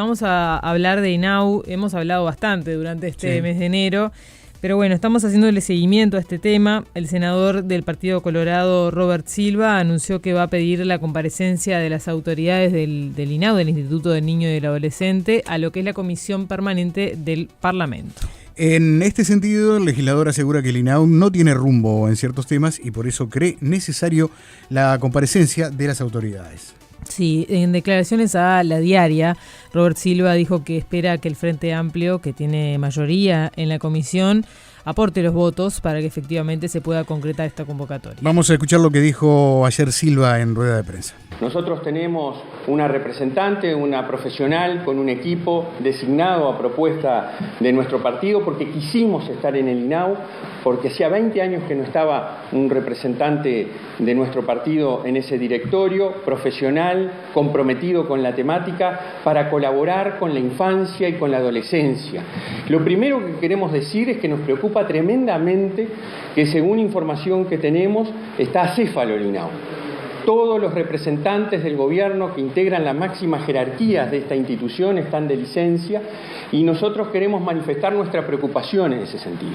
Vamos a hablar de INAU, hemos hablado bastante durante este mes de enero, pero bueno, estamos haciéndole seguimiento a este tema. El senador del Partido Colorado, Robert Silva, anunció que va a pedir la comparecencia de las autoridades del INAU, del Instituto del Niño y del Adolescente, a lo que es la Comisión Permanente del Parlamento. En este sentido, el legislador asegura que el INAU no tiene rumbo en ciertos temas y por eso cree necesario la comparecencia de las autoridades. Sí, en declaraciones a La Diaria, Robert Silva dijo que espera que el Frente Amplio, que tiene mayoría en la comisión, aporte los votos para que efectivamente se pueda concretar esta convocatoria. Vamos a escuchar lo que dijo ayer Silva en rueda de prensa. Nosotros tenemos una representante, una profesional con un equipo designado a propuesta de nuestro partido porque quisimos estar en el INAU, porque hacía 20 años que no estaba un representante de nuestro partido en ese directorio, profesional, comprometido con la temática, para colaborar con la infancia y con la adolescencia. Lo primero que queremos decir es que nos preocupa tremendamente que, según información que tenemos, está acéfalo el INAU. Todos los representantes del gobierno que integran las máximas jerarquías de esta institución están de licencia y nosotros queremos manifestar nuestra preocupación en ese sentido.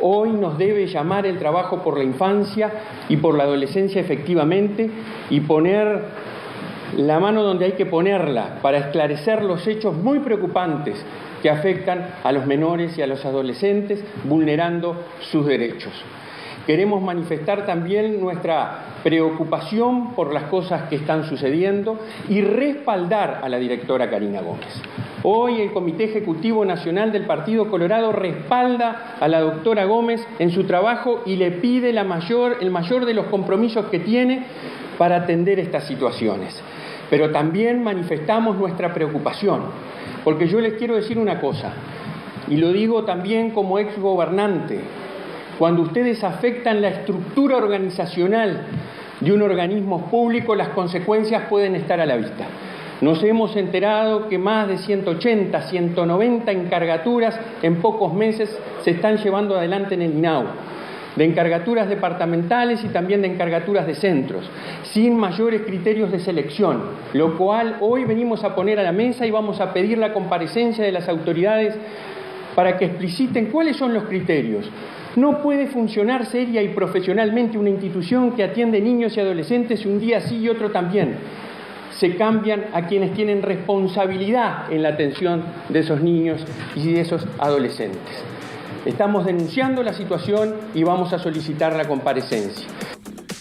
Hoy nos debe llamar el trabajo por la infancia y por la adolescencia efectivamente y poner la mano donde hay que ponerla para esclarecer los hechos muy preocupantes que afectan a los menores y a los adolescentes, vulnerando sus derechos. Queremos manifestar también nuestra preocupación por las cosas que están sucediendo y respaldar a la directora Karina Gómez. Hoy el Comité Ejecutivo Nacional del Partido Colorado respalda a la doctora Gómez en su trabajo y le pide el mayor de los compromisos que tiene para atender estas situaciones. Pero también manifestamos nuestra preocupación, porque yo les quiero decir una cosa, y lo digo también como exgobernante. Cuando ustedes afectan la estructura organizacional de un organismo público, las consecuencias pueden estar a la vista. Nos hemos enterado que más de 180, 190 encargaturas en pocos meses se están llevando adelante en el INAU, de encargaturas departamentales y también de encargaturas de centros, sin mayores criterios de selección, lo cual hoy venimos a poner a la mesa y vamos a pedir la comparecencia de las autoridades para que expliciten cuáles son los criterios. No puede funcionar seria y profesionalmente una institución que atiende niños y adolescentes un día sí y otro también. Se cambian a quienes tienen responsabilidad en la atención de esos niños y de esos adolescentes. Estamos denunciando la situación y vamos a solicitar la comparecencia.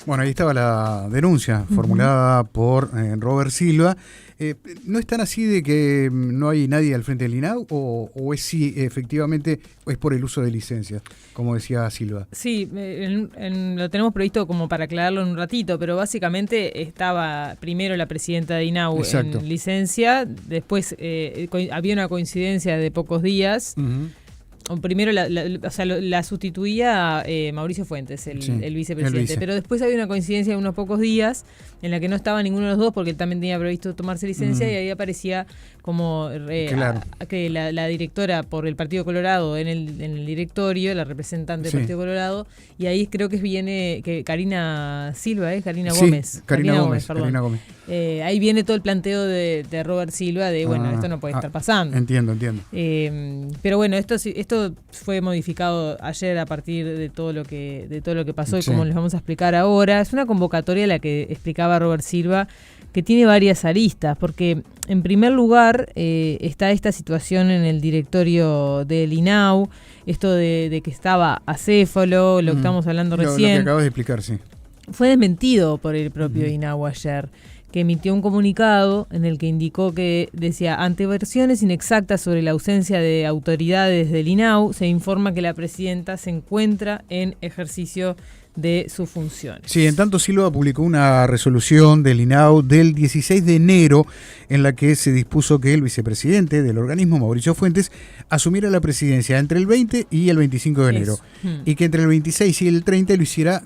Bueno, ahí estaba la denuncia formulada por Robert Silva. ¿No es tan así de que no hay nadie al frente del INAU o es sí, efectivamente, es por el uso de licencias, como decía Silva? Sí, lo tenemos previsto como para aclararlo en un ratito, pero básicamente estaba primero la presidenta de INAU en licencia, después había una coincidencia de pocos días. Primero la sustituía Mauricio Fuentes, el vicepresidente, pero después había una coincidencia de unos pocos días en la que no estaba ninguno de los dos porque él también tenía previsto tomarse licencia y ahí aparecía como que la directora por el Partido Colorado en el directorio, la representante del Partido Colorado, y ahí creo que viene que Karina Silva, Gómez. Karina Gómez. Ahí viene todo el planteo de Robert Silva de, esto no puede estar pasando. Entiendo. Pero bueno, esto fue modificado ayer a partir de todo lo que pasó y como les vamos a explicar ahora. Es una convocatoria la que explicaba Robert Silva que tiene varias aristas, porque en primer lugar está esta situación en el directorio del INAU, esto de que estaba acéfalo, lo que estamos hablando recién. Lo que acabas de explicar, sí. Fue desmentido por el propio INAU ayer, que emitió un comunicado en el que indicó que decía: ante versiones inexactas sobre la ausencia de autoridades del INAU, se informa que la presidenta se encuentra en ejercicio de sus funciones. Sí, en tanto Silva publicó una resolución del INAU del 16 de enero en la que se dispuso que el vicepresidente del organismo, Mauricio Fuentes, asumiera la presidencia entre el 20 y el 25 de enero y que entre el 26 y el 30 lo hiciera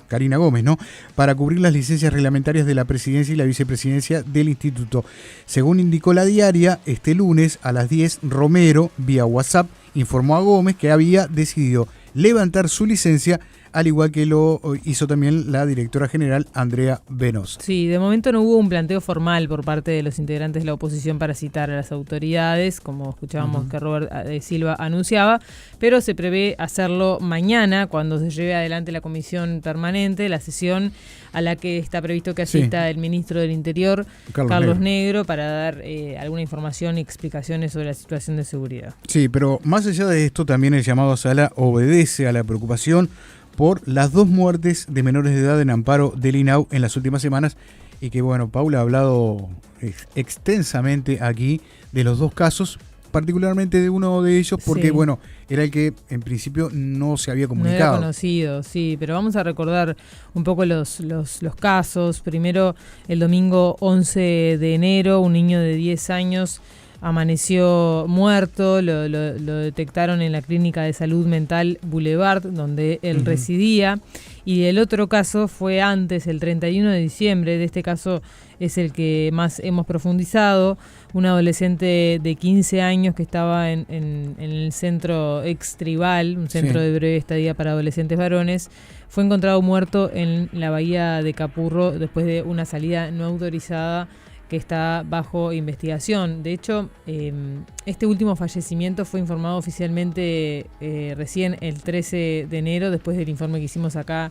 Karina Gómez, ¿no? Para cubrir las licencias reglamentarias de la presidencia y la vicepresidencia del instituto. Según indicó La Diaria, este lunes a las 10, Romero, vía WhatsApp, informó a Gómez que había decidido levantar su licencia al igual que lo hizo también la directora general Andrea Venosa. Sí, de momento no hubo un planteo formal por parte de los integrantes de la oposición para citar a las autoridades, como escuchábamos que Robert Silva anunciaba, pero se prevé hacerlo mañana cuando se lleve adelante la comisión permanente, la sesión a la que está previsto que asista el ministro del Interior, Carlos Negro, para dar alguna información y explicaciones sobre la situación de seguridad. Sí, pero más allá de esto, también el llamado a sala obedece a la preocupación por las 2 muertes de menores de edad en amparo del INAU en las últimas semanas, y que bueno, Paula ha hablado extensamente aquí de los 2 casos, particularmente de uno de ellos, porque bueno, era el que en principio no se había comunicado. No era conocido, sí, pero vamos a recordar un poco los casos. Primero, el domingo 11 de enero, un niño de 10 años amaneció muerto, lo detectaron en la clínica de salud mental Boulevard, donde él residía, y el otro caso fue antes, el 31 de diciembre, de este caso es el que más hemos profundizado, un adolescente de 15 años que estaba en el centro ex-tribal, un centro de breve estadía para adolescentes varones, fue encontrado muerto en la bahía de Capurro después de una salida no autorizada que está bajo investigación. De hecho, este último fallecimiento fue informado oficialmente recién el 13 de enero, después del informe que hicimos acá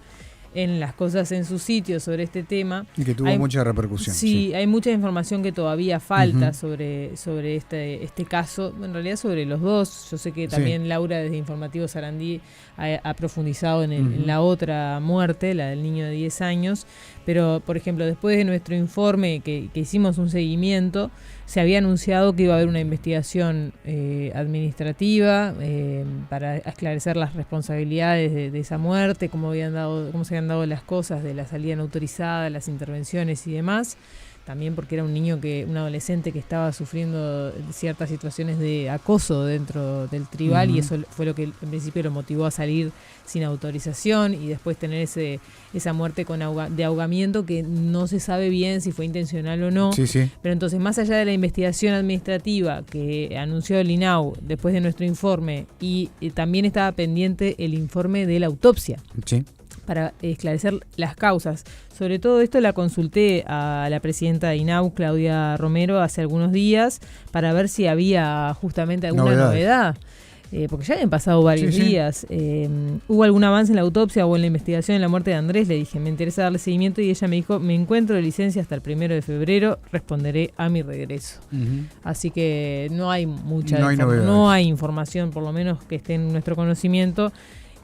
en Las Cosas en su Sitio sobre este tema. Y que tuvo mucha repercusión. Sí, hay mucha información que todavía falta sobre este caso, en realidad sobre los 2. Yo sé que también Laura desde Informativo Sarandí ha profundizado en la otra muerte, la del niño de 10 años, pero por ejemplo, después de nuestro informe que hicimos un seguimiento, se había anunciado que iba a haber una investigación administrativa para esclarecer las responsabilidades de esa muerte, cómo se habían dado las cosas de la salida no autorizada, las intervenciones y demás. También porque era un adolescente que estaba sufriendo ciertas situaciones de acoso dentro del tribal, y eso fue lo que en principio lo motivó a salir sin autorización y después tener esa muerte de ahogamiento que no se sabe bien si fue intencional o no. Pero entonces, más allá de la investigación administrativa que anunció el INAU después de nuestro informe, y también estaba pendiente el informe de la autopsia. Para esclarecer las causas. Sobre todo esto la consulté a la presidenta de INAU, Claudia Romero, hace algunos días, para ver si había justamente alguna novedad. Porque ya habían pasado varios días. ¿Hubo algún avance en la autopsia o en la investigación de la muerte de Andrés? Le dije, me interesa darle seguimiento, y ella me dijo, me encuentro de licencia hasta el 1 de febrero, responderé a mi regreso. Así que no hay no hay información, por lo menos que esté en nuestro conocimiento.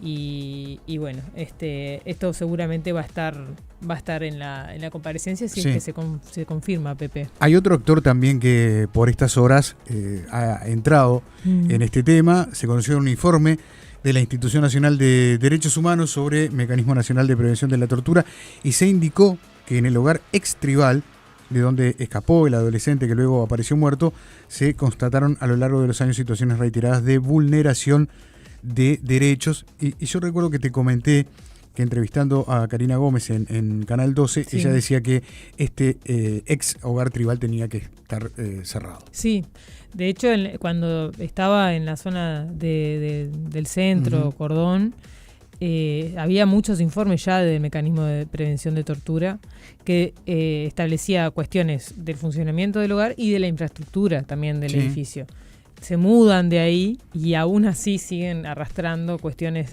Y bueno, esto seguramente va a estar en la comparecencia si es que se confirma, Pepe. Hay otro actor también que por estas horas ha entrado en este tema. Se conoció un informe de la Institución Nacional de Derechos Humanos sobre Mecanismo Nacional de Prevención de la Tortura, y se indicó que en el hogar ex-tribal, de donde escapó el adolescente que luego apareció muerto, se constataron a lo largo de los años situaciones reiteradas de vulneración de derechos, y yo recuerdo que te comenté que entrevistando a Karina Gómez en Canal 12, ella decía que este ex hogar tribal tenía que estar cerrado. Sí, de hecho cuando estaba en la zona del centro, Cordón, había muchos informes ya del mecanismo de prevención de tortura que establecía cuestiones del funcionamiento del hogar y de la infraestructura también del edificio. Se mudan de ahí y aún así siguen arrastrando cuestiones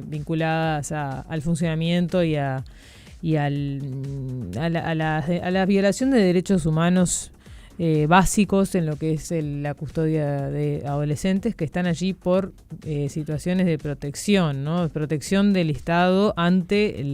vinculadas al funcionamiento y a la violación de derechos humanos básicos en lo que es la custodia de adolescentes que están allí por situaciones de protección, ¿no? Protección del Estado ante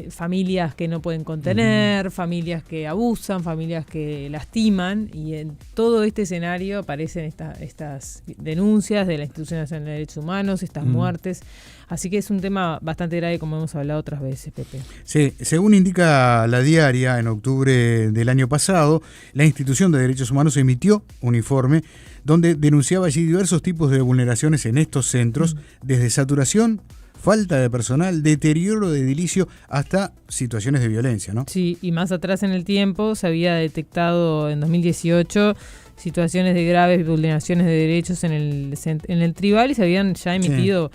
familias que no pueden contener, familias que abusan, familias que lastiman, y en todo este escenario aparecen estas denuncias de la Institución Nacional de Derechos Humanos, estas muertes. Así que es un tema bastante grave, como hemos hablado otras veces, Pepe. Sí, según indica La Diaria, en octubre del año pasado, la Institución de Derechos Humanos emitió un informe donde denunciaba allí diversos tipos de vulneraciones en estos centros, desde saturación, falta de personal, deterioro de edilicio, hasta situaciones de violencia, ¿no? Sí, y más atrás en el tiempo se había detectado en 2018 situaciones de graves vulneraciones de derechos en el tribal, y se habían ya emitido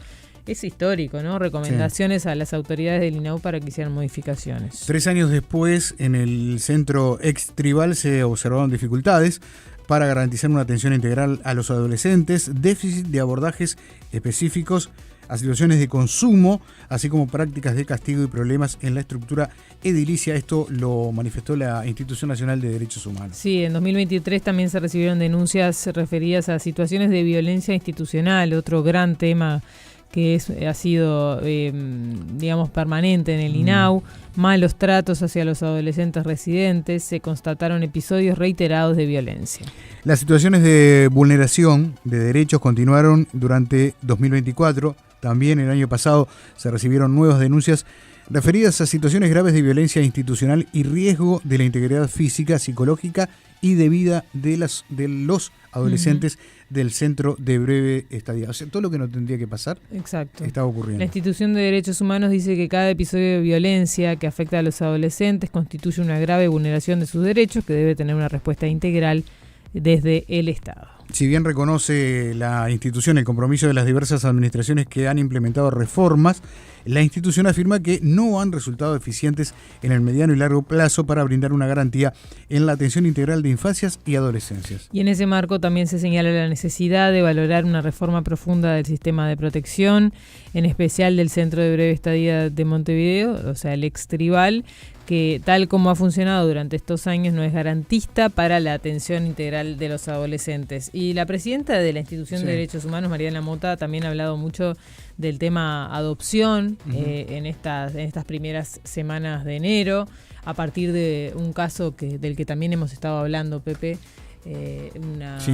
es histórico, ¿no? Recomendaciones a las autoridades del INAU para que hicieran modificaciones. 3 años después, en el centro ex-tribal se observaron dificultades para garantizar una atención integral a los adolescentes, déficit de abordajes específicos a situaciones de consumo, así como prácticas de castigo y problemas en la estructura edilicia. Esto lo manifestó la Institución Nacional de Derechos Humanos. Sí, en 2023 también se recibieron denuncias referidas a situaciones de violencia institucional, otro gran tema que ha sido, digamos, permanente en el INAU, malos tratos hacia los adolescentes residentes, se constataron episodios reiterados de violencia. Las situaciones de vulneración de derechos continuaron durante 2024. También el año pasado se recibieron nuevas denuncias referidas a situaciones graves de violencia institucional y riesgo de la integridad física, psicológica y de vida de los adolescentes del centro de breve estadía. O sea, todo lo que no tendría que pasar estaba ocurriendo. La Institución de Derechos Humanos dice que cada episodio de violencia que afecta a los adolescentes constituye una grave vulneración de sus derechos que debe tener una respuesta integral desde el Estado. Si bien reconoce la institución el compromiso de las diversas administraciones que han implementado reformas, la institución afirma que no han resultado eficientes en el mediano y largo plazo para brindar una garantía en la atención integral de infancias y adolescencias. Y en ese marco también se señala la necesidad de valorar una reforma profunda del sistema de protección, en especial del Centro de Breve Estadía de Montevideo, o sea, el ex-tribal, que tal como ha funcionado durante estos años no es garantista para la atención integral de los adolescentes. Y la presidenta de la Institución de Derechos Humanos, Mariana Mota, también ha hablado mucho del tema adopción en estas primeras semanas de enero, a partir de un caso del que también hemos estado hablando, Pepe,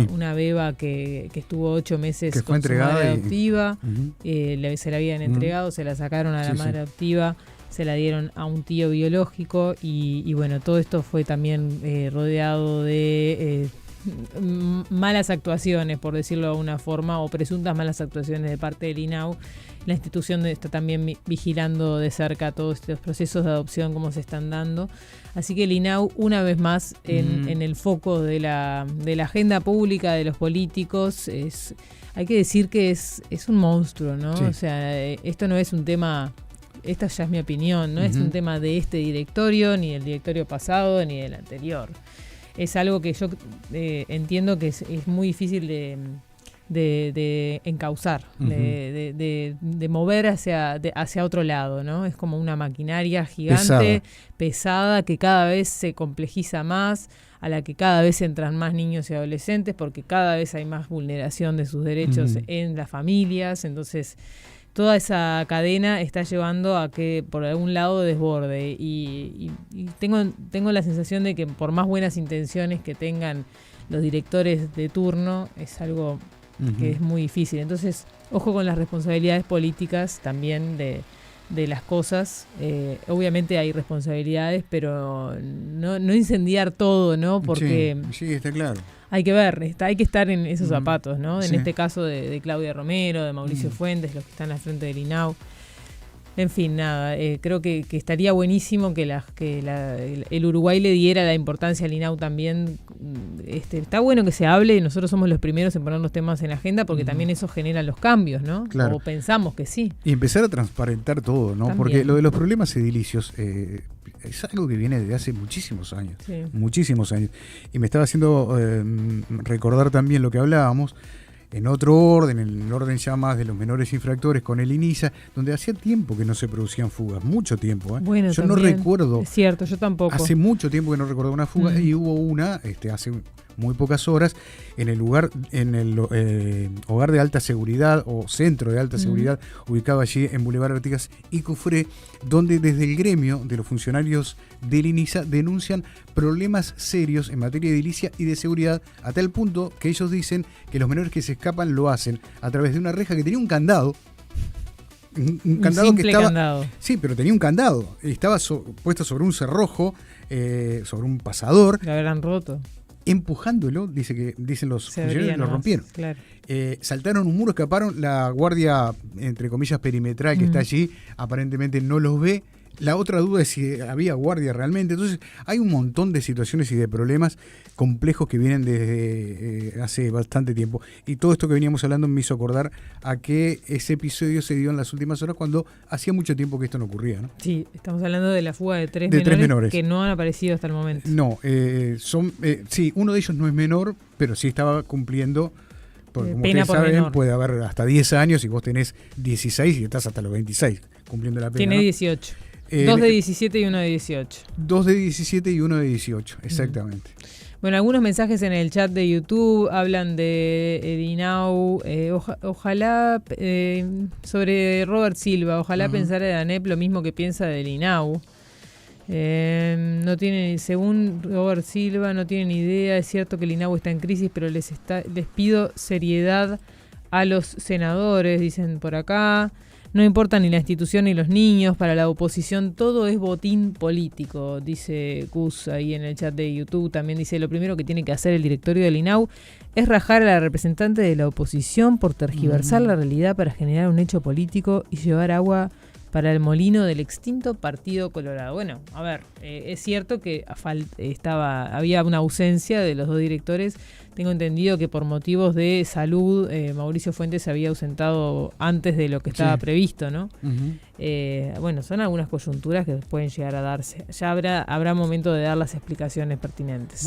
una beba que estuvo 8 meses que con su madre adoptiva, se la habían entregado, se la sacaron a la madre adoptiva, se la dieron a un tío biológico y bueno, todo esto fue también rodeado de malas actuaciones, por decirlo de alguna forma, o presuntas malas actuaciones de parte del INAU. La institución está también vigilando de cerca todos estos procesos de adopción, cómo se están dando. Así que el INAU, una vez más, en el foco de la agenda pública de los políticos, hay que decir que es un monstruo, ¿no? Sí. O sea, esto no es un tema... Esta ya es mi opinión, no es un tema de este directorio, ni del directorio pasado, ni del anterior. Es algo que yo entiendo que es muy difícil de encauzar, de mover hacia otro lado, ¿no? Es como una maquinaria gigante, pesada, que cada vez se complejiza más, a la que cada vez entran más niños y adolescentes, porque cada vez hay más vulneración de sus derechos en las familias. Entonces, toda esa cadena está llevando a que por algún lado desborde y tengo la sensación de que por más buenas intenciones que tengan los directores de turno, es algo que es muy difícil. Entonces, ojo con las responsabilidades políticas también de las cosas. Obviamente hay responsabilidades, pero no incendiar todo, ¿no? Porque sí, está claro. Hay que ver, hay que estar en esos zapatos, ¿no? En este caso de Claudia Romero, de Mauricio Fuentes, los que están al frente del INAU. En fin, nada, creo que estaría buenísimo que el Uruguay le diera la importancia al INAU también. Está bueno que se hable, nosotros somos los primeros en poner los temas en la agenda, porque también eso genera los cambios, ¿no? Claro. O pensamos que sí. Y empezar a transparentar todo, ¿no? También. Porque lo de los problemas edilicios es algo que viene desde hace muchísimos años. Sí. Muchísimos años. Y me estaba haciendo recordar también lo que hablábamos, en otro orden, en el orden ya más de los menores infractores con el INISA, donde hacía tiempo que no se producían fugas, mucho tiempo. Bueno, yo también, no recuerdo. Es cierto, yo tampoco. Hace mucho tiempo que no recuerdo una fuga y hubo una hace muy pocas horas en el hogar de alta seguridad o centro de alta seguridad ubicado allí en Boulevard Artigas y Cufré, donde desde el gremio de los funcionarios del INISA denuncian problemas serios en materia edilicia y de seguridad, a tal punto que ellos dicen que los menores que se escapan lo hacen a través de una reja que tenía un candado. Un candado que estaba. Candado. Sí, pero tenía un candado. Estaba puesto sobre un cerrojo, sobre un pasador. Lo habrán roto. Empujándolo, dicen los funcionarios, lo rompieron. Claro. Saltaron un muro, escaparon. La guardia, entre comillas, perimetral que está allí, aparentemente no los ve. La otra duda es si había guardia realmente. Entonces hay un montón de situaciones y de problemas complejos que vienen desde hace bastante tiempo. Y todo esto que veníamos hablando me hizo acordar a que ese episodio se dio en las últimas horas cuando hacía mucho tiempo que esto no ocurría, ¿no? Sí, estamos hablando de la fuga de tres menores que no han aparecido hasta el momento. No, sí, uno de ellos no es menor, pero sí estaba cumpliendo... Porque como pena ustedes saben, menor. puede haber hasta 10 años y vos tenés 16 y estás hasta los 26 cumpliendo la pena. Tiene, ¿no? 18. 2 de 17 y 1 de 18. 2 de 17 y 1 de 18, exactamente. Bueno, algunos mensajes en el chat de YouTube hablan de DINAU, ojalá, sobre Robert Silva, ojalá pensara de ANEP lo mismo que piensa del INAU. No tienen, según Robert Silva, no tienen idea. Es cierto que el INAU está en crisis, pero les pido seriedad a los senadores, dicen por acá. No importa ni la institución ni los niños, para la oposición todo es botín político, dice Gus ahí en el chat de YouTube. También dice, lo primero que tiene que hacer el directorio del INAU es rajar a la representante de la oposición por tergiversar la realidad para generar un hecho político y llevar agua para el molino del extinto Partido Colorado. Bueno, a ver, es cierto que había una ausencia de los dos directores. Tengo entendido que por motivos de salud Mauricio Fuentes se había ausentado antes de lo que estaba previsto, ¿no? Bueno, son algunas coyunturas que pueden llegar a darse. Ya habrá momento de dar las explicaciones pertinentes.